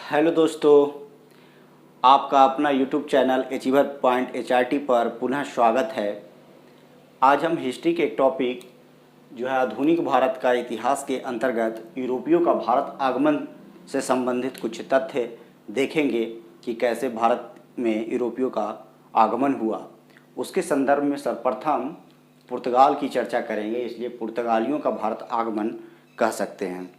Hello दोस्तों, आपका अपना YouTube channel achiever point HRT पर पुनः स्वागत है। आज हम हिस्ट्री के एक टॉपिक जो है आधुनिक भारत का इतिहास के अंतर्गत यूरोपियों का भारत आगमन से संबंधित कुछ तथ्य देखेंगे कि कैसे भारत में यूरोपियों का आगमन हुआ। उसके संदर्भ में सर्वप्रथम पुर्तगाल की चर्चा करेंगे, इसलिए पुर्तगालियों का भारत आगमन कह सकते हैं।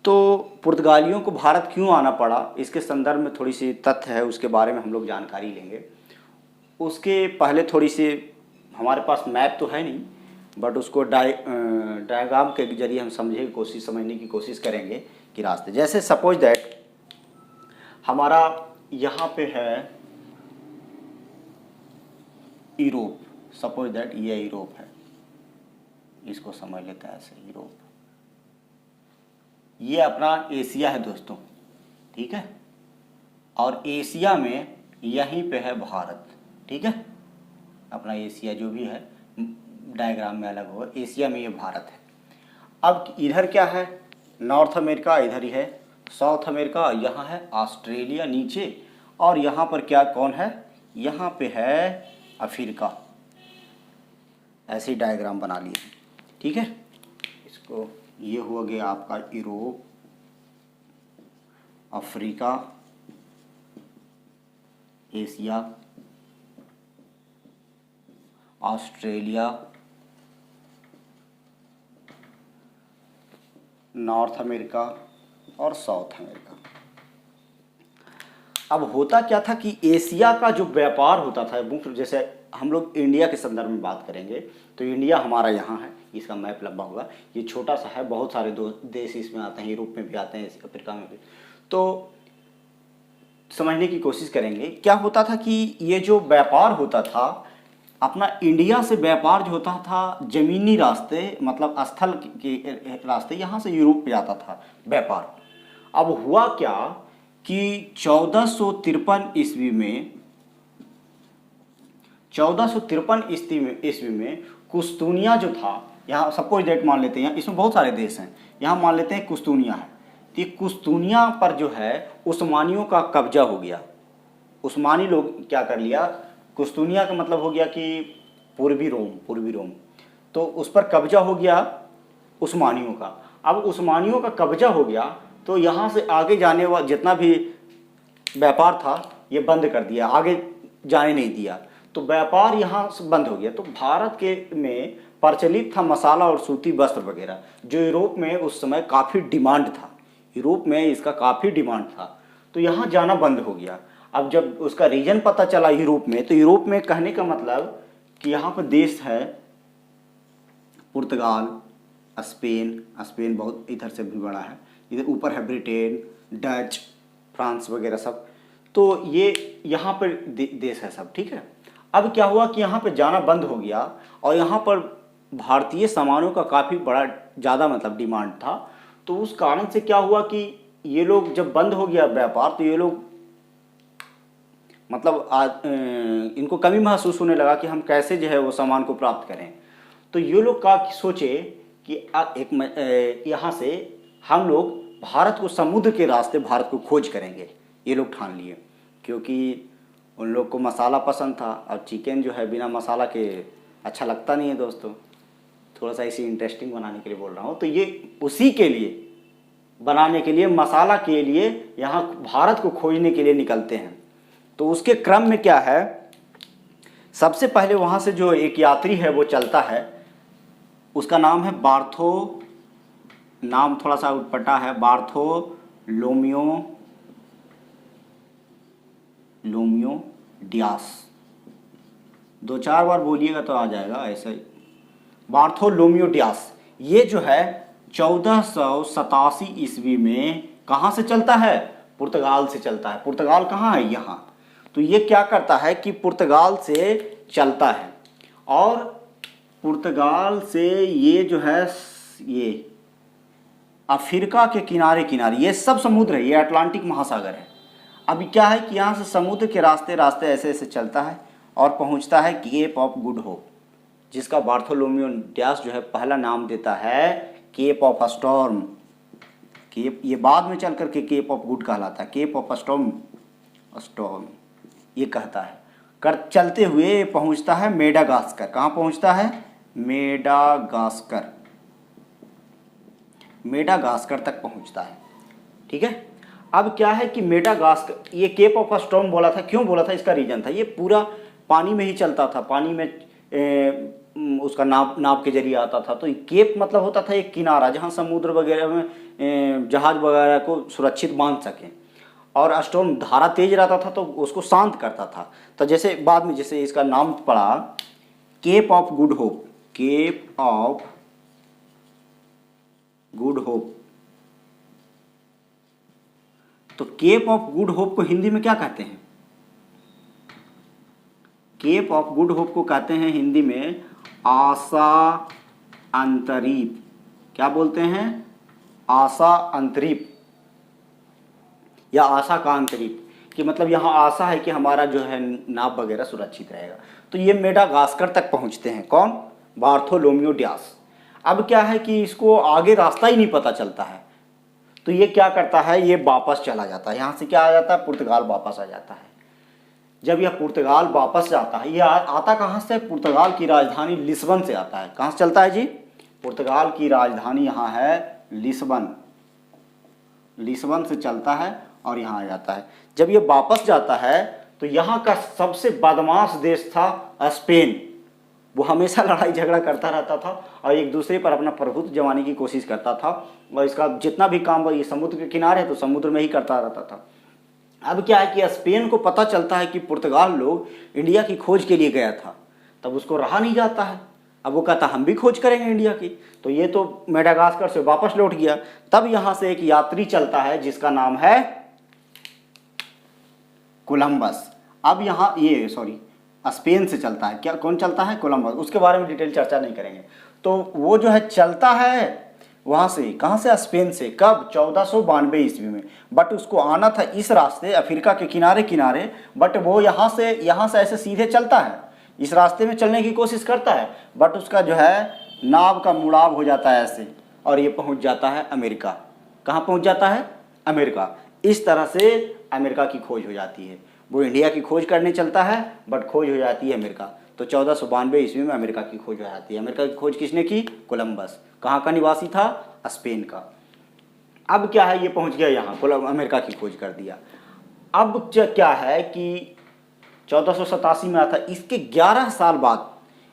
तो पुर्तगालियों को भारत क्यों आना पड़ा, इसके संदर्भ में थोड़ी सी तथ्य है, उसके बारे में हम लोग जानकारी लेंगे। उसके पहले थोड़ी सी, हमारे पास मैप तो है नहीं, बट उसको डायग्राम के जरिए हम समझने की कोशिश करेंगे कि रास्ते, जैसे सपोज दैट हमारा यहाँ पे है यूरोप। सपोज दैट ये यूरोप है, इसको समझ लेते हैं ऐसे। यूरोप ये अपना एशिया है दोस्तों, ठीक है। और एशिया में यहीं पे है भारत, ठीक है। अपना एशिया जो भी है डायग्राम में अलग होगा, एशिया में ये भारत है। अब इधर क्या है, नॉर्थ अमेरिका इधर ही है, साउथ अमेरिका यहाँ है, ऑस्ट्रेलिया नीचे, और यहाँ पर क्या कौन है, यहाँ पे है अफ्रीका। ऐसे ही डायग्राम बना लिए, ठीक है। इसको ये हो गया आपका Europe, Africa, Asia, Australia, north America और साउथ अमेरिका। अब होता क्या था कि एशिया का जो व्यापार होता था, मुख्य जैसे हम लोग इंडिया के संदर्भ में बात करेंगे तो इंडिया हमारा यहाँ है, इसका मैप लंबा होगा, ये छोटा सा है, बहुत सारे देश इसमें आते हैं, यूरोप में भी आते हैं, अफ्रीका में भी। तो समझने की कोशिश करेंगे क्या होता था कि ये जो व्यापार होता था अपना इंडिया से, व्यापार जो होता था जमीनी रास्ते, मतलब स्थल के रास्ते, यहाँ से यूरोप पे जाता था व्यापार। अब हुआ क्या कि 1453 ईस्वी में कुस्तुनिया जो था, यहाँ सपोज डेट मान लेते हैं, इसमें बहुत सारे देश हैं, यहाँ मान लेते हैं कुस्तुनिया है। तो ये कुस्तुनिया पर जो है उस्मानियों का कब्जा हो गया। उस्मानी लोग क्या कर लिया, कुस्तुनिया का मतलब हो गया कि पूर्वी रोम, तो उस पर कब्जा हो गया उस्मानियों का। अब उस्मानियों का कब्जा हो गया तो यहाँ से आगे जाने वाला जितना भी व्यापार था ये बंद कर दिया, आगे जाने नहीं दिया, तो व्यापार यहाँ से बंद हो गया। तो भारत के में प्रचलित था मसाला और सूती वस्त्र वगैरह, जो यूरोप में उस समय काफ़ी डिमांड था, यूरोप में इसका काफ़ी डिमांड था, तो यहाँ जाना बंद हो गया। अब जब उसका रीजन पता चला यूरोप में, तो यूरोप में कहने का मतलब कि यहाँ पर देश है पुर्तगाल, स्पेन बहुत इधर से भी बड़ा है, इधर ऊपर है ब्रिटेन, डच, फ्रांस वगैरह सब, तो ये यहाँ पर देश है सब, ठीक है। अब क्या हुआ कि यहाँ पे जाना बंद हो गया और यहाँ पर भारतीय सामानों का काफ़ी बड़ा ज़्यादा मतलब डिमांड था। तो उस कारण से क्या हुआ कि ये लोग जब बंद हो गया व्यापार, तो ये लोग मतलब इनको कमी महसूस होने लगा कि हम कैसे जो है वो सामान को प्राप्त करें। तो ये लोग का सोचे कि एक यहाँ से हम लोग भारत को, समुद्र के रास्ते भारत को खोज करेंगे, ये लोग ठान लिए, क्योंकि उन लोग को मसाला पसंद था और चिकन जो है बिना मसाला के अच्छा लगता नहीं है दोस्तों। थोड़ा सा इसी इंटरेस्टिंग बनाने के लिए बोल रहा हूँ। तो ये उसी के लिए बनाने के लिए, मसाला के लिए यहाँ भारत को खोजने के लिए निकलते हैं। तो उसके क्रम में क्या है, सबसे पहले वहाँ से जो एक यात्री है वो चलता है, उसका नाम है नाम थोड़ा सा उटपटा है, बार्थोलोम्यो डियास। 2-4 बार बोलिएगा तो आ जाएगा ऐसे ही, बार्थोलोम्यो डियास। ये जो है 1487 ईस्वी में कहाँ से चलता है, पुर्तगाल से चलता है। पुर्तगाल कहाँ है, यहाँ। तो ये क्या करता है कि पुर्तगाल से चलता है, और पुर्तगाल से ये जो है ये अफ्रीका के किनारे ये सब समुद्र है, ये अटलांटिक महासागर है। अभी क्या है कि यहाँ से समुद्र के रास्ते ऐसे ऐसे चलता है और पहुँचता है केप ऑफ गुड होप, जिसका बार्थोलोम्यो डियास जो है पहला नाम देता है केप ऑफ स्टॉर्म, केप, ये बाद में चल करके केप ऑफ गुड कहलाता है, केप ऑफ स्टॉर्म, स्टॉर्म ये कहता है। कर चलते हुए पहुंचता है मेडागास्कर। कहाँ पहुंचता है? मेडागास्कर, मेडागास्कर तक पहुंचता है। ठीक है। अब क्या है कि मेडागास्कर, ये केप ऑफ स्टॉर्म बोला था, क्यों बोला था? इसका रीजन था, ये पूरा पानी में ही चलता था, पानी में उसका नाव के जरिए आता था। तो केप मतलब होता था एक किनारा जहाँ समुद्र वगैरह में जहाज वगैरह को सुरक्षित बांध सकें। और स्टॉर्म धारा तेज रहता था तो उसको शांत करता था। तो जैसे बाद में जैसे इसका नाम पड़ा cape of good hope, cape of good hope. तो केप ऑफ गुड होप को हिंदी में क्या कहते हैं? केप ऑफ गुड होप को कहते हैं हिंदी में आशा अंतरीप। क्या बोलते हैं? आशा अंतरीप या आशा का अंतरीप, कि मतलब यहाँ आशा है कि हमारा जो है नाव वगैरह सुरक्षित रहेगा। तो ये मेडागास्कर तक पहुँचते हैं। कौन? Bartholomew Dias. अब क्या है कि इसको आगे रास्ता ही नहीं पता चलता है, तो ये क्या करता है, ये वापस चला जाता है। यहाँ से क्या आ जाता है? पुर्तगाल वापस आ जाता है। जब यह पुर्तगाल वापस जाता है, ये आता कहाँ से? पुर्तगाल की राजधानी लिस्बन से आता है। कहाँ से चलता है जी? पुर्तगाल की राजधानी यहाँ है लिस्बन, लिस्बन से चलता है और यहाँ आ जाता है। जब ये वापस जाता है तो यहाँ का सबसे बदमाश देश था स्पेन। वो हमेशा लड़ाई झगड़ा करता रहता था और एक दूसरे पर अपना प्रभुत्व जमाने की कोशिश करता था, और इसका जितना भी काम ये समुद्र के किनारे है तो समुद्र में ही करता रहता था। अब क्या है कि स्पेन को पता चलता है कि पुर्तगाल लोग इंडिया की खोज के लिए गया था, तब उसको रहा नहीं जाता है। अब वो कहता हम भी खोज करेंगे इंडिया की, तो ये तो मेडागास्कर से वापस लौट गया। तब यहाँ से एक यात्री चलता है जिसका नाम है कोलंबस। अब यहाँ ये स्पेन से चलता है। क्या, कौन चलता है? कोलंबस। उसके बारे में डिटेल चर्चा नहीं करेंगे। तो वो जो है चलता है वहाँ से, कहाँ से? स्पेन से। कब? 1492 ईस्वी में। बट उसको आना था इस रास्ते अफ्रीका के किनारे किनारे, बट वो यहाँ से ऐसे सीधे चलता है, इस रास्ते में चलने की कोशिश करता है, बट उसका जो है नाव का मुड़ाव हो जाता है ऐसे, और ये पहुँच जाता है अमेरिका। कहाँ पहुँच जाता है? अमेरिका। इस तरह से अमेरिका की खोज हो जाती है। वो इंडिया की खोज करने चलता है बट खोज हो जाती है अमेरिका। तो 1492 ईस्वी में अमेरिका की खोज हो जाती है। अमेरिका की खोज किसने की? कोलंबस। कहाँ का निवासी था? स्पेन का। अब क्या है, ये पहुँच गया यहाँ, अमेरिका की खोज कर दिया। अब क्या है कि 1487 में आता, इसके 11 साल बाद,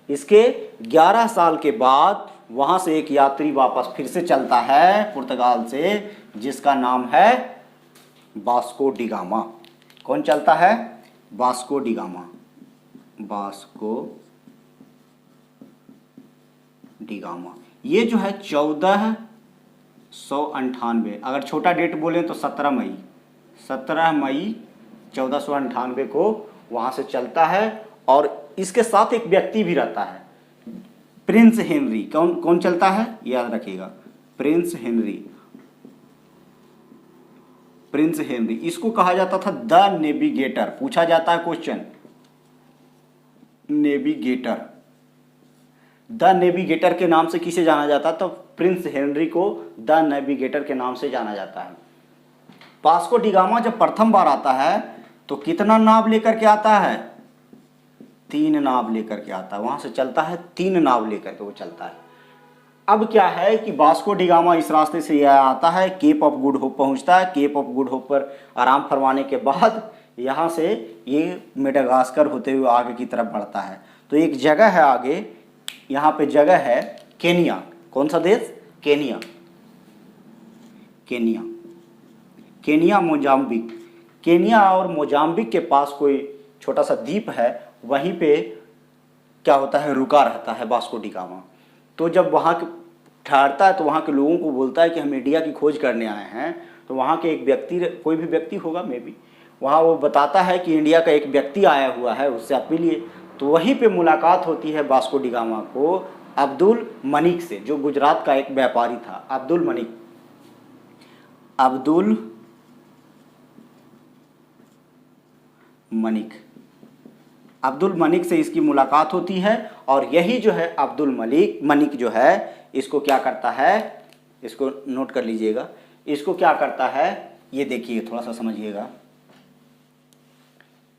इसके 11 साल के बाद वहाँ से एक यात्री वापस फिर से चलता है पुर्तगाल से, जिसका नाम है वास्को डी गामा। कौन चलता है? Vasco D gamma, Vasco D gamma. ये जो है 1498, अगर छोटा डेट बोलें तो 17 मई 1498 को वहाँ से चलता है। और इसके साथ एक व्यक्ति भी रहता है, प्रिंस हेनरी। कौन चलता है? याद रखिएगा, प्रिंस हेनरी। प्रिंस हेनरी, इसको कहा जाता था द नेविगेटर। पूछा जाता है क्वेश्चन, नेविगेटर। द नेविगेटर के नाम से किसे जाना जाता है? तो प्रिंस हेनरी को द नेविगेटर के नाम से जाना जाता है। वास्को डी गामा जब प्रथम बार आता है तो कितना नाव लेकर के आता है? 3 नाव लेकर के आता है। वहां से चलता है 3 नाव लेकर के वो चलता है। अब क्या है कि वास्को डी गामा इस रास्ते से यह आता है, केप ऑफ गुड होप पहुंचता है। केप ऑफ गुड होप पर आराम फरमाने के बाद यहाँ से ये मेडागास्कर होते हुए आगे की तरफ बढ़ता है। तो एक जगह है आगे, यहाँ पे जगह है केनिया। कौन सा देश? Kenya. Kenya, Kenya Mozambique. Kenya और मोजाम्बिक के पास कोई छोटा सा द्वीप है, वहीं पे क्या होता है, रुका रहता है वास्को डी गामा। तो जब वहाँ ठहरता है तो वहाँ के लोगों को बोलता है कि हम इंडिया की खोज करने आए हैं। तो वहाँ के एक व्यक्ति, कोई भी व्यक्ति होगा मे बी, वहाँ वो बताता है कि इंडिया का एक व्यक्ति आया हुआ है, उससे आप मिलिए। तो वहीं पे मुलाकात होती है वास्को डी गामा को अब्दुल मलिक से, जो गुजरात का एक व्यापारी था। अब्दुल मलिक, अब्दुल मलिक, अब्दुल मलिक से इसकी मुलाकात होती है। और यही जो है अब्दुल मलिक जो है, इसको क्या करता है, इसको नोट कर लीजिएगा, इसको क्या करता है, ये देखिए थोड़ा सा समझिएगा,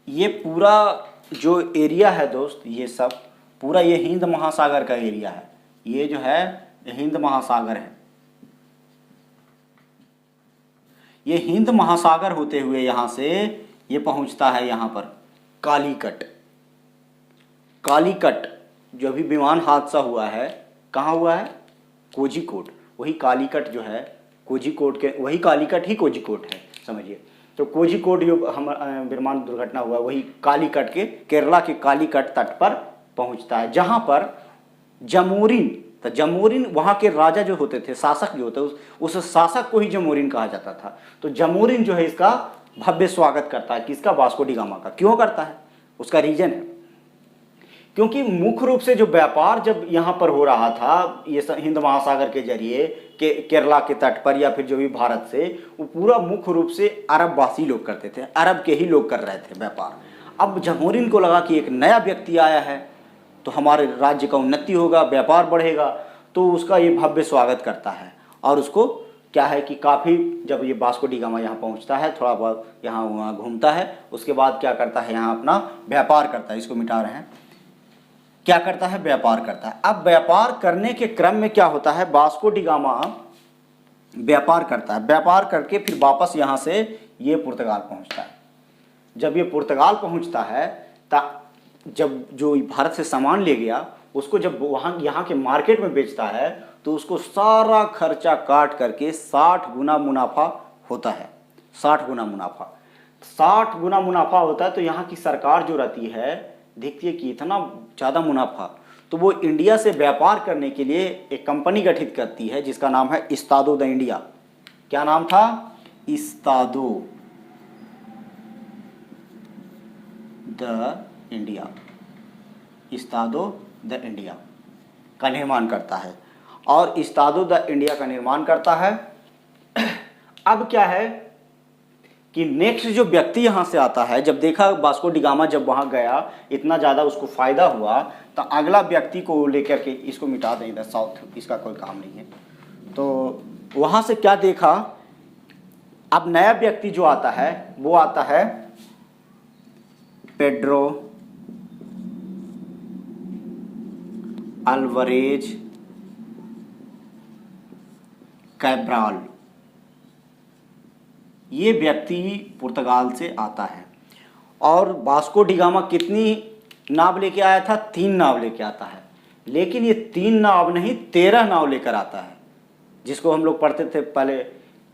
ये पूरा जो एरिया है दोस्त, ये सब पूरा ये हिंद महासागर का एरिया है। ये जो है हिंद महासागर है। ये हिंद महासागर होते हुए यहाँ से ये पहुँचता है यहाँ पर कालीकट। कालीकट जो अभी विमान हादसा हुआ है, कहाँ हुआ है, कोझिकोड। वही कालीकट जो है कोझिकोड के, वही कालीकट ही कोझिकोड है, समझिए। तो कोझिकोड जो हम विमान दुर्घटना हुआ वही कालीकट के, केरला के कालीकट तट पर पहुंचता है, जहां पर जमोरिन, तो जमोरिन वहां के राजा जो होते थे, शासक जो होते, उस शासक को ही जमोरिन कहा जाता था। तो जमोरिन जो है इसका भव्य स्वागत करता है, किसका, वास्को डी गामा का। क्यों करता है, उसका रीजन है, क्योंकि मुख्य रूप से जो व्यापार जब यहाँ पर हो रहा था ये हिंद महासागर के जरिए केरला के तट पर या फिर जो भी भारत से, वो पूरा मुख्य रूप से अरबवासी लोग करते थे, अरब के ही लोग कर रहे थे व्यापार। अब जमोरिन को लगा कि एक नया व्यक्ति आया है तो हमारे राज्य का उन्नति होगा, व्यापार बढ़ेगा, तो उसका ये भव्य स्वागत करता है। और उसको क्या है कि काफ़ी, जब ये वास्को डी गामा यहाँ पहुँचता है, थोड़ा बहुत यहाँ वहाँ घूमता है, उसके बाद क्या करता है, यहाँ अपना व्यापार करता है। इसको मिटा रहे हैं, क्या करता है, व्यापार करता है। अब व्यापार करने के क्रम में क्या होता है, वास्को डी गामा व्यापार करता है, व्यापार करके फिर वापस यहाँ से ये पुर्तगाल पहुँचता है। जब ये पुर्तगाल पहुँचता है जब जो भारत से सामान ले गया उसको जब वहाँ यहाँ के मार्केट में बेचता है तो उसको सारा खर्चा काट करके 60 गुना मुनाफा होता है। 60 गुना मुनाफा, 60 गुना मुनाफा होता है। तो यहाँ की सरकार जो रहती है देखती है कि इतना ज़्यादा मुनाफा, तो वो इंडिया से व्यापार करने के लिए एक कंपनी गठित करती है जिसका नाम है इस्तादो द इंडिया। क्या नाम था, इस्तादो द इंडिया। इस्तादो द इंडिया का निर्माण करता है और इस्तादो द इंडिया का निर्माण करता है। अब क्या है कि नेक्स्ट जो व्यक्ति यहाँ से आता है, जब देखा वास्को डी गामा जब वहाँ गया इतना ज़्यादा उसको फ़ायदा हुआ, तो अगला व्यक्ति को लेकर के, इसको मिटा दें इधर, साउथ इसका कोई काम नहीं है। तो वहाँ से क्या देखा, अब नया व्यक्ति जो आता है वो आता है पेड्रो अल्वारेज कैब्राल। ये व्यक्ति पुर्तगाल से आता है और वास्को डी गामा कितनी नाव लेके आया था, 3 नाव लेके आता है। लेकिन ये 3 नाव नहीं 13 नाव लेकर आता है, जिसको हम लोग पढ़ते थे पहले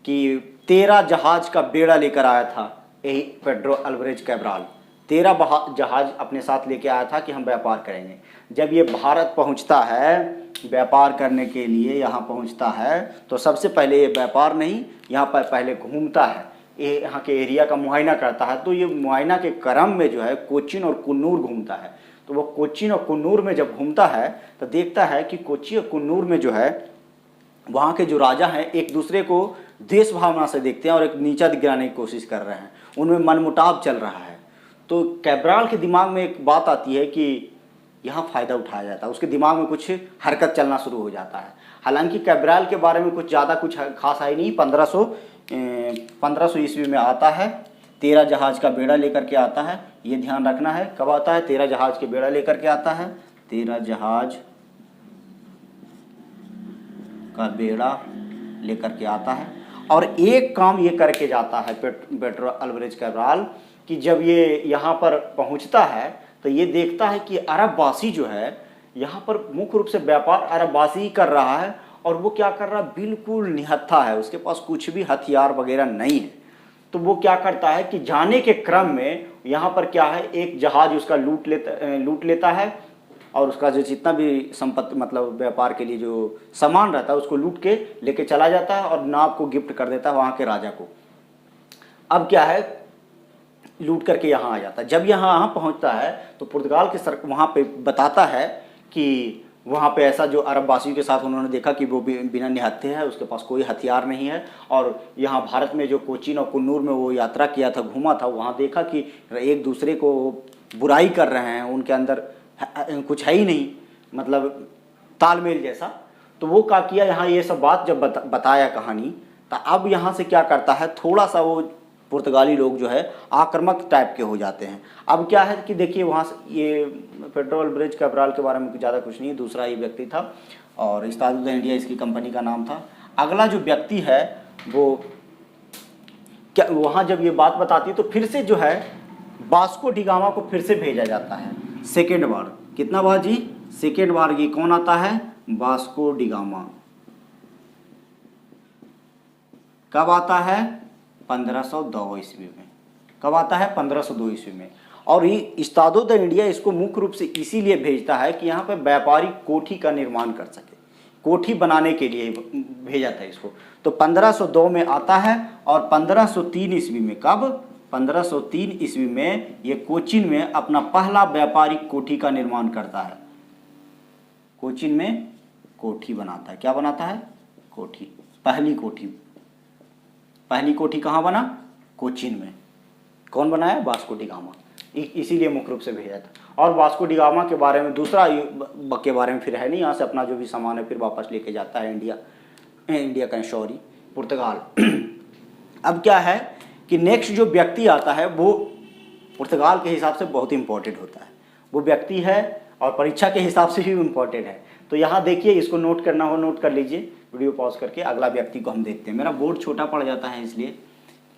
कि 13 जहाज का बेड़ा लेकर आया था यही पेड्रो अल्वारेज कैब्राल। 13 जहाज अपने साथ लेके आया था कि हम व्यापार करेंगे। जब ये भारत पहुंचता है व्यापार करने के लिए, यहाँ पहुंचता है तो सबसे पहले ये व्यापार नहीं, यहाँ पर पहले घूमता है, ये यहाँ के एरिया का मुआयना करता है। तो ये मुआयना के क्रम में जो है कोचीन और कुन्नूर घूमता है। तो वो कोचीन और कुन्नूर में जब घूमता है तो देखता है कि कोच्चि और कुन्नूर में जो है वहाँ के जो राजा हैं एक दूसरे को देश भावना से देखते हैं और एक नीचा गिराने की कोशिश कर रहे हैं, उनमें मनमुटाव चल रहा है। तो कैब्राल के दिमाग में एक बात आती है कि यहाँ फ़ायदा उठाया जाता है, उसके दिमाग में कुछ हरकत चलना शुरू हो जाता है। हालांकि कैब्राल के बारे में कुछ ज़्यादा कुछ खास है नहीं। 1500 ईस्वी में आता है, 13 जहाज का बेड़ा लेकर के आता है। ये ध्यान रखना है, कब आता है, 13 जहाज के बेड़ा लेकर के आता है, 13 जहाज का बेड़ा लेकर के आता है। और एक काम ये करके जाता है पेड्रो अल्वारेज कैब्राल कि जब ये यहाँ पर पहुँचता है तो ये देखता है कि अरबवासी जो है यहाँ पर मुख्य रूप से व्यापार अरबवासी ही कर रहा है और वो क्या कर रहा है, बिल्कुल निहत्था है, उसके पास कुछ भी हथियार वगैरह नहीं है। तो वो क्या करता है कि जाने के क्रम में यहाँ पर क्या है, एक जहाज उसका लूट लेता है और उसका जो जितना भी संपत्ति मतलब व्यापार के लिए जो सामान रहता है उसको लूट के लेके चला जाता है और नाव को गिफ्ट कर देता है वहाँ के राजा को। अब क्या है, लूट करके यहाँ आ जाता है। जब यहाँ पहुँचता है तो पुर्तगाल के सर वहाँ पे बताता है कि वहाँ पे ऐसा जो अरबवासियों के साथ उन्होंने देखा कि वो बिना निहत्थे है, उसके पास कोई हथियार नहीं है। और यहाँ भारत में जो कोचीन और कुन्नूर में वो यात्रा किया था, घूमा था, वहाँ देखा कि एक दूसरे को बुराई कर रहे हैं, उनके अंदर कुछ है ही नहीं, मतलब तालमेल जैसा। तो वो क्या किया, यहाँ ये सब बात जब बताया कहानी, तो अब यहाँ से क्या करता है, थोड़ा सा वो पुर्तगाली लोग जो है आक्रामक टाइप के हो जाते हैं। अब क्या है कि देखिए वहाँ से ये पेट्रोल ब्रिज कैब्राल के बारे में ज़्यादा कुछ नहीं, दूसरा ही व्यक्ति था और इस्ताद इंडिया इसकी कंपनी का नाम था। अगला जो व्यक्ति है वो क्या, वहाँ जब ये बात बताती है तो फिर से जो है वास्को डी गामा को फिर से भेजा जाता है सेकेंड बार। कितना बार जी, सेकेंड बार। ये कौन आता है, वास्को डी गामा। कब आता है, 1502 ईस्वी में। कब आता है, 1502 ईस्वी में। और ये इस्तादो द इंडिया इसको मुख्य रूप से इसीलिए भेजता है कि यहाँ पर व्यापारिक कोठी का निर्माण कर सके, कोठी बनाने के लिए भेजा था इसको। तो 1502 में आता है और 1503 ईस्वी में, कब, 1503 ईस्वी में ये कोचीन में अपना पहला व्यापारिक कोठी का निर्माण करता है। कोचीन में कोठी बनाता है। क्या बनाता है, कोठी, पहली कोठी। पहली कोठी कहाँ बना, कोचीन में। कौन बनाया, वास्को डी गामा। इसीलिए मुख्य रूप से भेजा था। और वास्को डी गामा के बारे में दूसरा के बारे में फिर है नहीं, यहाँ से अपना जो भी सामान है फिर वापस लेके जाता है इंडिया का, सॉरी, पुर्तगाल। अब क्या है कि नेक्स्ट जो व्यक्ति आता है वो पुर्तगाल के हिसाब से बहुत इंपॉर्टेंट होता है। वो व्यक्ति है और परीक्षा के हिसाब से भी इम्पोर्टेंट है। तो यहाँ देखिए, इसको नोट करना हो नोट कर लीजिए, वीडियो पॉज करके। अगला व्यक्ति को हम देखते हैं, मेरा बोर्ड छोटा पड़ जाता है इसलिए।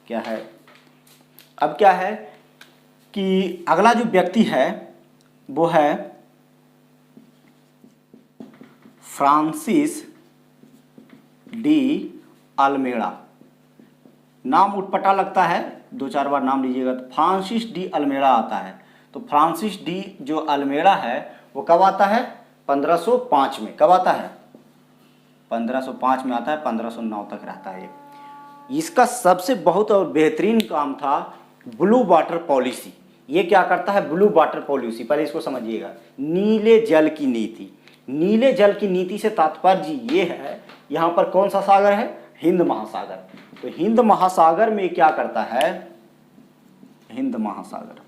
क्या है, अब क्या है कि अगला जो व्यक्ति है वो है फ्रांसिस डी अल्मेड़ा। नाम उटपटा लगता है, 2-4 बार नाम लीजिएगा तो फ्रांसिस डी अल्मेड़ा आता है। तो फ्रांसिस डी जो अल्मेड़ा है वो कब आता है, 1505 में। कब आता है, 1505 में आता है, 1509 तक रहता है। इसका सबसे बहुत और बेहतरीन काम था ब्लू वाटर पॉलिसी। ये क्या करता है, ब्लू वाटर पॉलिसी, पहले इसको समझिएगा। नीले जल की नीति। नीले जल की नीति से तात्पर्य ये है, यहाँ पर कौन सा सागर है, हिंद महासागर। तो हिंद महासागर में क्या करता है, हिंद महासागर,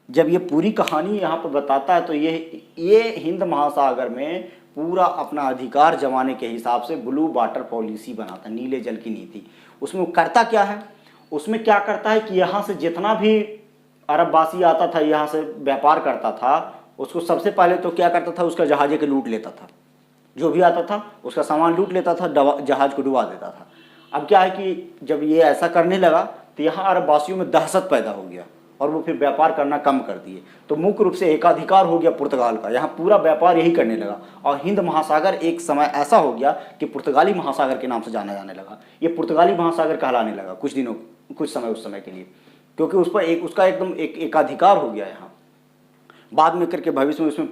जब ये पूरी कहानी यहाँ पर बताता है तो ये हिंद महासागर में पूरा अपना अधिकार जमाने के हिसाब से ब्लू वाटर पॉलिसी बनाता है, नीले जल की नीति। उसमें वो करता क्या है, उसमें क्या करता है कि यहाँ से जितना भी अरबवासी आता था, यहाँ से व्यापार करता था, उसको सबसे पहले तो क्या करता था, उसका जहाज़ के लूट लेता था। जो भी आता था उसका सामान लूट लेता था, जहाज़ को डुबा देता था। अब क्या है कि जब ये ऐसा करने लगा तो यहाँ अरबवासियों में दहशत पैदा हो गया और वो फिर व्यापार करना कम कर दिए। तो मुख्य रूप से एकाधिकार हो गया पुर्तगाल का, यहाँ पूरा व्यापार यही करने लगा। और हिंद महासागर एक समय ऐसा हो गया कि पुर्तगाली महासागर के नाम से जाना जाने लगा। ये पुर्तगाली महासागर कहलाने लगा कुछ समय उस समय के लिए, क्योंकि उस पर उसका एकदम एकाधिकार हो गया यहाँ। बाद में करके भविष्य में उसमें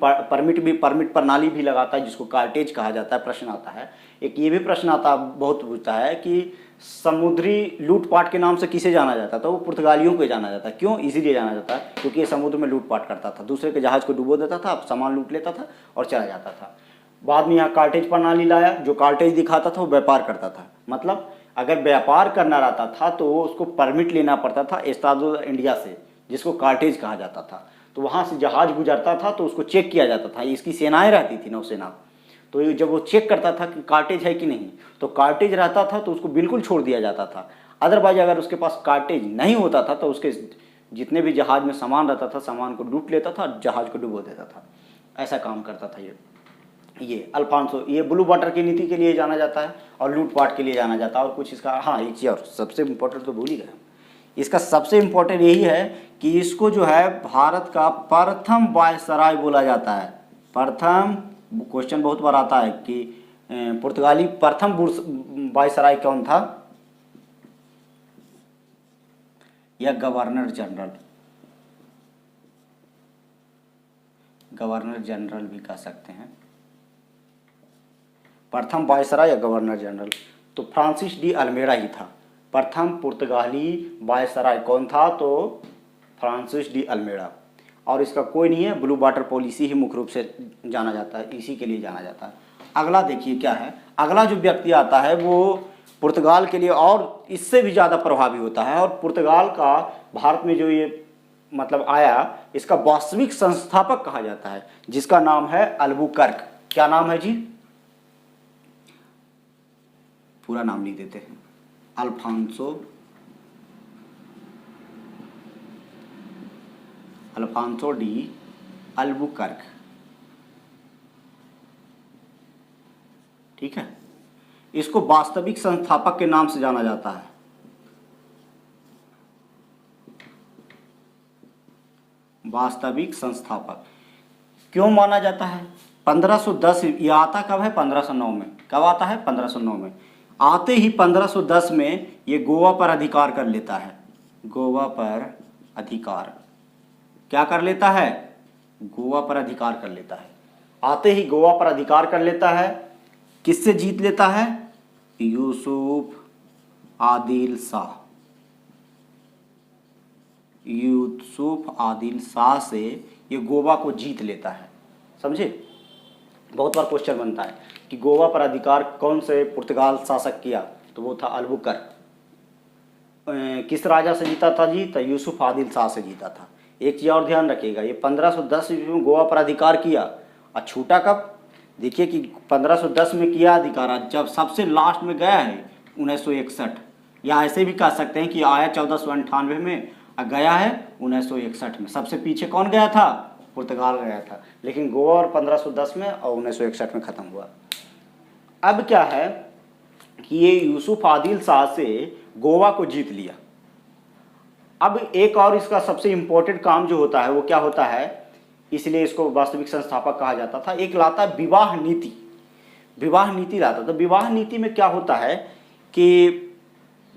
परमिट प्रणाली भी लगाता है, जिसको कार्टेज कहा जाता है। प्रश्न आता है एक, ये भी प्रश्न आता बहुत पूछता है कि समुद्री लूटपाट के नाम से किसे जाना जाता था, तो वो पुर्तगालियों को जाना जाता है। क्यों, इसीलिए जाना जाता है क्योंकि ये समुद्र में लूटपाट करता था, दूसरे के जहाज़ को डुबो देता था, सामान लूट लेता था और चला जाता था। बाद में यहाँ कार्टेज प्रणाली लाया, जो कार्टेज दिखाता था वो व्यापार करता था। मतलब अगर व्यापार करना रहता था तो उसको परमिट लेना पड़ता था इस्तादो इंडिया से, जिसको कार्टेज कहा जाता था। तो वहाँ से जहाज़ गुजरता था तो उसको चेक किया जाता था। इसकी सेनाएँ रहती थी, नौसेना। तो ये जब वो चेक करता था कि कार्टेज है कि नहीं, तो कार्टेज रहता था तो उसको बिल्कुल छोड़ दिया जाता था। अदरवाइज अगर उसके पास कार्टेज नहीं होता था तो उसके जितने भी जहाज़ में सामान रहता था, सामान को लूट लेता था, जहाज़ को डुबो देता था। ऐसा काम करता था ये अल्फांसो। ये ब्लू वाटर की नीति के लिए जाना जाता है और लूटपाट के लिए जाना जाता है। और कुछ इसका, हाँ एक चीज़ और सबसे इम्पोर्टेंट तो भूल ही गया, इसका सबसे इम्पोर्टेंट यही है कि इसको जो है भारत का प्रथम वायसराय बोला जाता है। प्रथम, क्वेश्चन बहुत बार आता है कि पुर्तगाली प्रथम वायसराय कौन था, या गवर्नर जनरल, गवर्नर जनरल भी कह सकते हैं। प्रथम वायसराय या गवर्नर जनरल, तो फ्रांसिस डी अल्मेड़ा ही था। प्रथम पुर्तगाली वायसराय कौन था, तो फ्रांसिस डी अल्मेड़ा। और इसका कोई नहीं है, ब्लू वाटर पॉलिसी ही मुख्य रूप से जाना जाता है, इसी के लिए जाना जाता है। अगला देखिए क्या है, अगला जो व्यक्ति आता है वो पुर्तगाल के लिए और इससे भी ज़्यादा प्रभावी होता है। और पुर्तगाल का भारत में जो ये मतलब आया, इसका वास्तविक संस्थापक कहा जाता है, जिसका नाम है अल्बुकर्क। क्या नाम है जी, पूरा नाम लिख देते हैं, अल्फांसो डी अल्बुकर्क। ठीक है, इसको वास्तविक संस्थापक के नाम से जाना जाता है। वास्तविक संस्थापक क्यों माना जाता है? 1510 ये आता कब है? 1509 में। कब आता है? 1509 में। आते ही 1510 में ये गोवा पर अधिकार कर लेता है। गोवा पर अधिकार क्या कर लेता है? गोवा पर अधिकार कर लेता है। आते ही गोवा पर अधिकार कर लेता है। किससे जीत लेता है? यूसुफ आदिल शाह। यूसुफ आदिल शाह से ये गोवा को जीत लेता है। समझे? बहुत बार क्वेश्चन बनता है कि गोवा पर अधिकार कौन से पुर्तगाल शासक किया, तो वो था अल्बुकर्क। किस राजा से जीता था जी? तो यूसुफ आदिल शाह से जीता था। एक चीज़ और ध्यान रखिएगा, ये 1510 में गोवा पर अधिकार किया और छूटा कब? देखिए कि 1510 में किया अधिकार, जब सबसे लास्ट में गया है 1961, या ऐसे भी कह सकते हैं कि आया 1498 में और गया है 1961 में। सबसे पीछे कौन गया था? पुर्तगाल गया था, लेकिन गोवा और 1510 में और 1961 में ख़त्म हुआ। अब क्या है कि ये यूसुफ आदिल शाह से गोवा को जीत लिया। अब एक और इसका सबसे इम्पोर्टेंट काम जो होता है वो क्या होता है, इसलिए इसको वास्तविक संस्थापक कहा जाता था, एक लाता है विवाह नीति। विवाह नीति लाता। तो विवाह नीति में क्या होता है कि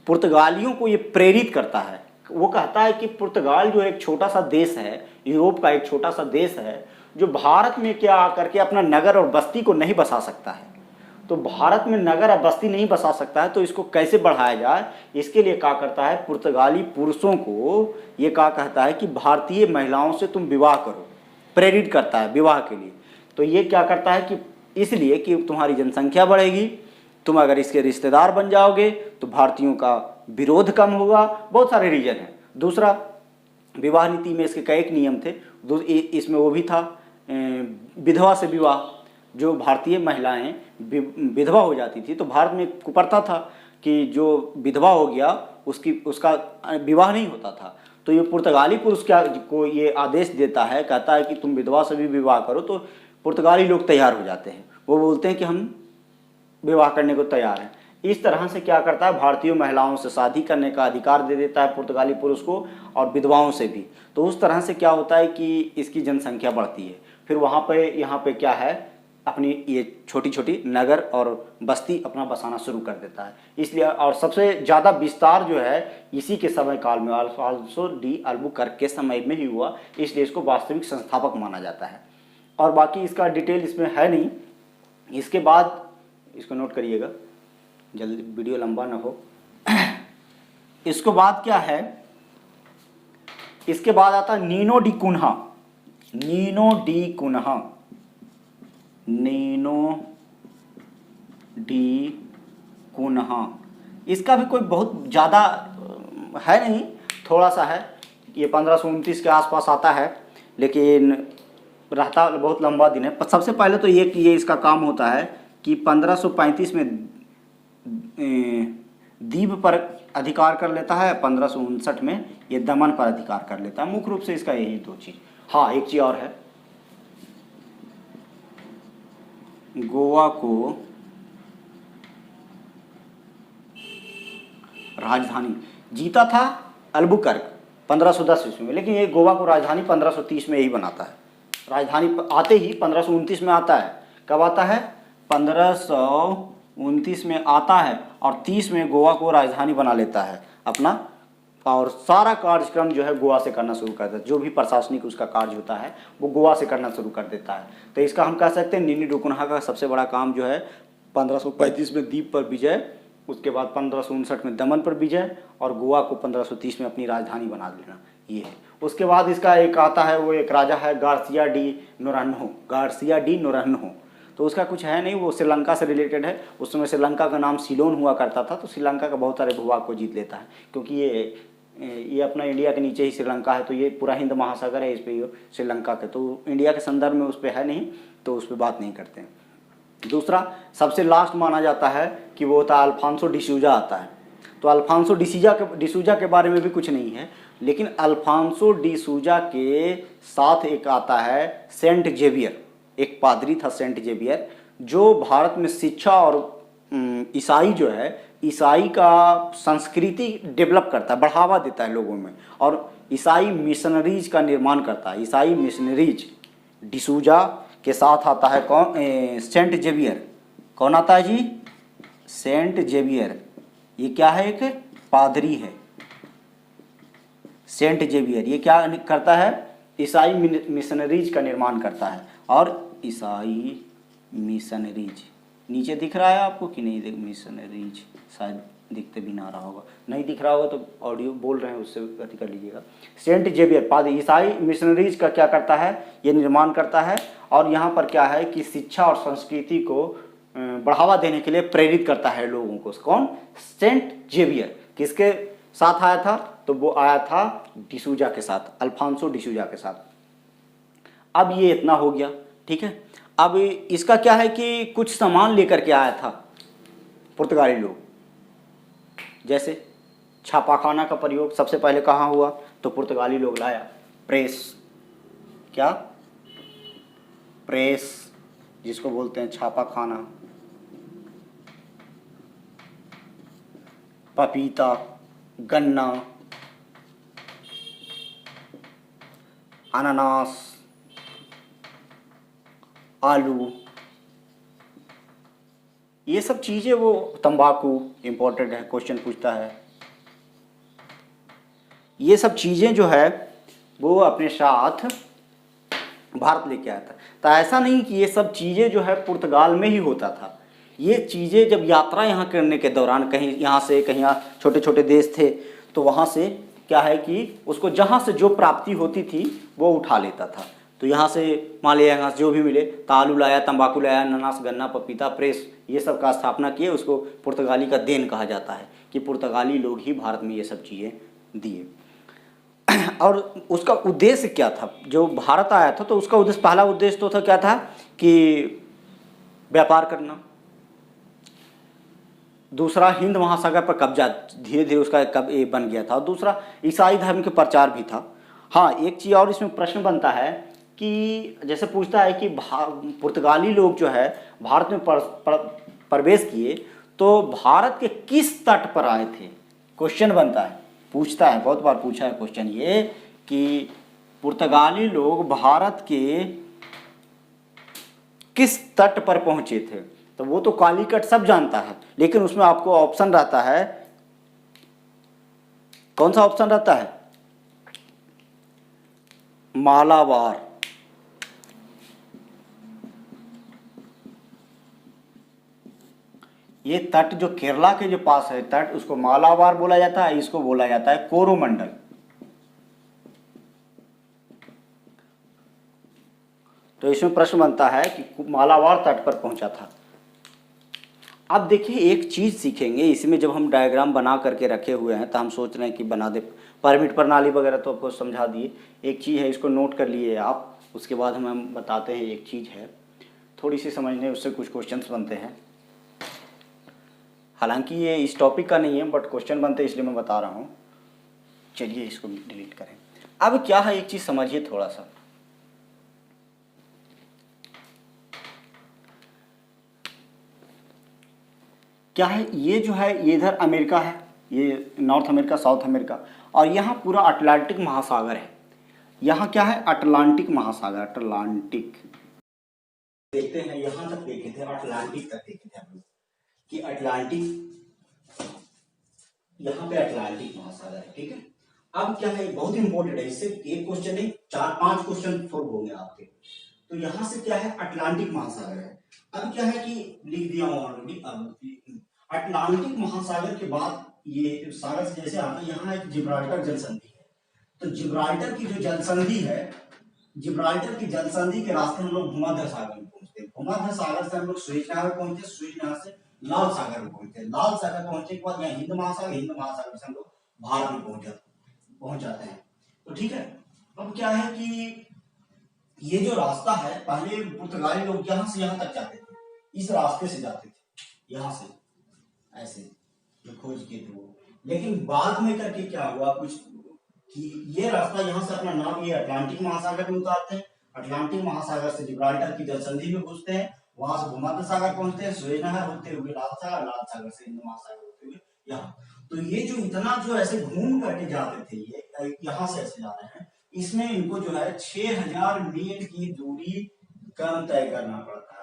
पुर्तगालियों को ये प्रेरित करता है। वो कहता है कि पुर्तगाल जो एक छोटा सा देश है, यूरोप का एक छोटा सा देश है, जो भारत में क्या आकर के अपना नगर और बस्ती को नहीं बसा सकता है। तो भारत में नगर और बस्ती नहीं बसा सकता है, तो इसको कैसे बढ़ाया जाए, इसके लिए क्या करता है, पुर्तगाली पुरुषों को ये क्या कहता है कि भारतीय महिलाओं से तुम विवाह करो, प्रेरित करता है विवाह के लिए। तो ये क्या करता है कि इसलिए कि तुम्हारी जनसंख्या बढ़ेगी, तुम अगर इसके रिश्तेदार बन जाओगे तो भारतीयों का विरोध कम होगा। बहुत सारे रीजन हैं। दूसरा, विवाह नीति में इसके कई नियम थे। इसमें वो भी था विधवा से विवाह। जो भारतीय महिलाएं विधवा हो जाती थी, तो भारत में कुप्रथा था कि जो विधवा हो गया उसका विवाह नहीं होता था। तो ये पुर्तगाली पुरुष क्या को ये आदेश देता है, कहता है कि तुम विधवा से भी विवाह करो। तो पुर्तगाली लोग तैयार हो जाते हैं, वो बोलते हैं कि हम विवाह करने को तैयार हैं। इस तरह से क्या करता है, भारतीय महिलाओं से शादी करने का अधिकार दे देता है पुर्तगाली पुरुष को, और विधवाओं से भी। तो उस तरह से क्या होता है कि इसकी जनसंख्या बढ़ती है। फिर यहाँ पे क्या है, अपनी ये छोटी छोटी नगर और बस्ती अपना बसाना शुरू कर देता है। इसलिए और सबसे ज़्यादा विस्तार जो है इसी के समय काल में, अल्फांसो डी अल्बुकर्क के समय में ही हुआ, इसलिए इसको वास्तविक संस्थापक माना जाता है। और बाकी इसका डिटेल इसमें है नहीं। इसके बाद इसको नोट करिएगा, जल्दी वीडियो लंबा ना हो। इसके बाद क्या है, इसके बाद आता है Nuno da Cunha. Nuno da Cunha, Nuno da Cunha. इसका भी कोई बहुत ज़्यादा है नहीं, थोड़ा सा है। ये 1529 के आसपास आता है, लेकिन रहता बहुत लंबा दिन है। सबसे पहले तो ये इसका काम होता है कि 1535 में दीव पर अधिकार कर लेता है, 1559 में ये दमन पर अधिकार कर लेता है। मुख्य रूप से इसका यही दो चीज़। हाँ, एक चीज़ और है, गोवा को राजधानी जीता था अल्बुकर्क 1510 ईस्वी में, लेकिन ये गोवा को राजधानी 1530 में यही बनाता है। राजधानी आते ही 1529 में आता है। कब आता है? 1529 में आता है, और 30 में गोवा को राजधानी बना लेता है अपना, और सारा कार्यक्रम जो है गोवा से करना शुरू कर देता है। जो भी प्रशासनिक उसका कार्य होता है वो गोवा से करना शुरू कर देता है। तो इसका हम कह सकते हैं नीनी डुकुन्हा का सबसे बड़ा काम जो है 1535 में द्वीप पर विजय, उसके बाद 1559 में दमन पर विजय, और गोवा को 1530 में अपनी राजधानी बना लेना, ये है। उसके बाद इसका एक आता है, वो एक राजा है गार्सिया डी नोरान्हो। गार्सिया डी नोरान्हो, तो उसका कुछ है नहीं, वो श्रीलंका से रिलेटेड है। उस समय श्रीलंका का नाम सिलोन हुआ करता था। तो श्रीलंका का बहुत सारे भूभाग को जीत लेता है, क्योंकि ये अपना इंडिया के नीचे ही श्रीलंका है। तो ये पूरा हिंद महासागर है, इस पर श्रीलंका के, तो इंडिया के संदर्भ में उस पर है नहीं, तो उस पर बात नहीं करते हैं। दूसरा सबसे लास्ट माना जाता है कि वो होता है अल्फांसो डिसूजा आता है। तो अल्फांसो डिसूजा के बारे में भी कुछ नहीं है, लेकिन अल्फांसो डिसूजा के साथ एक आता है सेंट जेवियर, एक पादरी था सेंट जेवियर, जो भारत में शिक्षा और ईसाई जो है, ईसाई का संस्कृति डेवलप करता है, बढ़ावा देता है लोगों में, और ईसाई मिशनरीज का निर्माण करता है। ईसाई मिशनरीज डिसूजा के साथ आता है कौन? Saint Xavier. कौन आता है जी? Saint Xavier. ये क्या है? एक पादरी है सेंट जेवियर। ये क्या करता है? ईसाई मिशनरीज का निर्माण करता है। और ईसाई मिशनरीज नीचे दिख रहा है आपको कि नहीं? देख, मिशनरीज शायद दिखते भी ना रहा होगा, नहीं दिख रहा होगा तो ऑडियो बोल रहे हैं उससे अति कर लीजिएगा। सेंट जेवियर पादरी ईसाई मिशनरीज का क्या करता है? ये निर्माण करता है, और यहाँ पर क्या है कि शिक्षा और संस्कृति को बढ़ावा देने के लिए प्रेरित करता है लोगों को। कौन? Saint Xavier. किसके साथ आया था? तो वो आया था डिसूजा के साथ, अल्फांसो डिसूजा के साथ। अब ये इतना हो गया, ठीक है। अब इसका क्या है कि कुछ सामान लेकर के आया था पुर्तगाली लोग, जैसे छापाखाना का प्रयोग सबसे पहले कहाँ हुआ? तो पुर्तगाली लोग लाया प्रेस। क्या? प्रेस, जिसको बोलते हैं छापाखाना। पपीता, गन्ना, अनानास, आलू, ये सब चीज़ें, वो तंबाकू, इम्पोर्टेंट है, क्वेश्चन पूछता है। ये सब चीज़ें जो है वो अपने साथ भारत लेके आया था। तो ऐसा नहीं कि ये सब चीज़ें जो है पुर्तगाल में ही होता था। ये चीज़ें जब यात्रा यहाँ करने के दौरान कहीं यहाँ से कहीं, छोटे छोटे देश थे, तो वहाँ से क्या है कि उसको जहाँ से जो प्राप्ति होती थी वो उठा लेता था। तो यहाँ से मान लिया, यहाँ से जो भी मिले, तो आलू लाया, तंबाकू लाया, अनानास, गन्ना, पपीता, प्रेस, ये सब का स्थापना किए। उसको पुर्तगाली का देन कहा जाता है कि पुर्तगाली लोग ही भारत में ये सब चीज़ें दिए। और उसका उद्देश्य क्या था? जो भारत आया था तो उसका उद्देश्य, पहला उद्देश्य तो था क्या था कि व्यापार करना। दूसरा हिंद महासागर पर कब्जा, धीरे धीरे उसका बन गया था। और दूसरा ईसाई धर्म के प्रचार भी था। हाँ, एक चीज़ और इसमें प्रश्न बनता है कि जैसे पूछता है कि पुर्तगाली लोग जो है भारत में प्रवेश किए तो भारत के किस तट पर आए थे? क्वेश्चन बनता है, पूछता है, बहुत बार पूछा है क्वेश्चन ये कि पुर्तगाली लोग भारत के किस तट पर पहुंचे थे। तो वो तो कालीकट सब जानता है, लेकिन उसमें आपको ऑप्शन रहता है, कौन सा ऑप्शन रहता है? मालाबार। ये तट जो केरला के जो पास है तट, उसको मालाबार बोला जाता है, इसको बोला जाता है कोरोमंडल। तो इसमें प्रश्न बनता है कि मालाबार तट पर पहुंचा था। अब देखिए एक चीज़ सीखेंगे इसमें, जब हम डायग्राम बना करके रखे हुए हैं तो हम सोच रहे हैं कि बना दे, परमिट प्रणाली वगैरह तो आपको समझा दिए। एक चीज़ है, इसको नोट कर लिए आप, उसके बाद हम बताते हैं। एक चीज़ है थोड़ी सी समझने, उससे कुछ क्वेश्चंस बनते हैं। हालांकि ये इस टॉपिक का नहीं है, बट क्वेश्चन बनते हैं इसलिए मैं बता रहा हूँ। चलिए इसको डिलीट करें। अब क्या है, एक चीज़ समझिए थोड़ा सा। क्या है ये जो है, ये इधर अमेरिका है, ये नॉर्थ अमेरिका, साउथ अमेरिका, और यहाँ पूरा अटलांटिक महासागर है। यहाँ क्या है? अटलांटिक महासागर, अटलांटिक। देखते हैं, यहाँ तक देखे थे, अटलांटिक तक देखे थे हम लोग कि अटलांटिक, यहाँ पे अटलांटिक महासागर है, ठीक है। अब क्या है, बहुत इंपॉर्टेंट है, इससे एक क्वेश्चन नहीं 4-5 क्वेश्चन फॉलो होंगे आपके। तो यहाँ से क्या है, अटलांटिक महासागर है। अब क्या है कि लिख दिया ऑलरेडी। अब अटलांटिक महासागर के बाद ये सागर से जैसे आता है, यहाँ एक जिब्राल्टर जलसंधि है। तो जिब्राल्टर की जो जलसंधि है, जिब्राल्टर की जलसंधि के रास्ते हम लोग भूमध्य सागर में पहुंचते हैं। भूमध्य सागर से हम लोग सुएज पहुंचते, सुएज से लाल सागर में पहुंचते, लाल सागर पहुंचने के बाद यहाँ हिंद महासागर, हिंद महासागर से हम लोग भारत में पहुंच जाते हैं। तो ठीक है। अब क्या है कि ये जो रास्ता है, पहले पुर्तगाली लोग यहाँ से यहाँ तक जाते थे, इस रास्ते से जाते थे, यहाँ से ऐसे जो खोज किए थे वो। लेकिन बाद में करके क्या हुआ कुछ कि ये रास्ता यहाँ से अपना नाम ये अटलांटिक महासागर में उतारते हैं, अटलांटिक महासागर से जिब्राल्टर की जलसंधि में घुसते हैं, वहां से भूमध्य सागर पहुंचते हैं, सुएज नहर होते हुए लाल सागर, लाल सागर से हिंद महासागर होते हुए यहाँ। तो ये जो इतना जो ऐसे घूम करके जाते थे, ये यहाँ से ऐसे जा रहे हैं, इसमें इनको जो है 6000 मील की दूरी कम तय करना पड़ता है।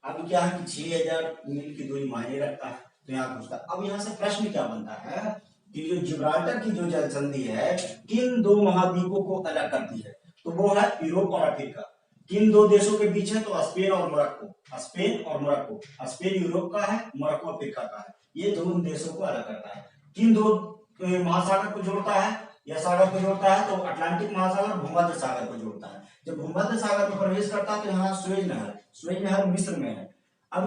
अब क्या है कि 6000 मील की दूरी मायने रखता है, तो यहाँ घुसता है। अब यहाँ से प्रश्न क्या बनता है कि जो जिब्राल्टर की जो जलसंधि है किन दो महाद्वीपों को अलग करती है, तो वो है यूरोप और अफ्रीका। किन दो देशों के बीच है, तो स्पेन और मोरक्को। स्पेन और मोरक्को, स्पेन यूरोप का है, मोरक्को अफ्रीका का है, ये दोनों देशों को अलग करता है। किन दो महासागर को जोड़ता है या सागर को जोड़ता है, तो अटलांटिक महासागर भूमध्य सागर को जोड़ता है। जब भूमध्य सागर में प्रवेश करता है तो यहाँ सुएज नहर मिस्र में है,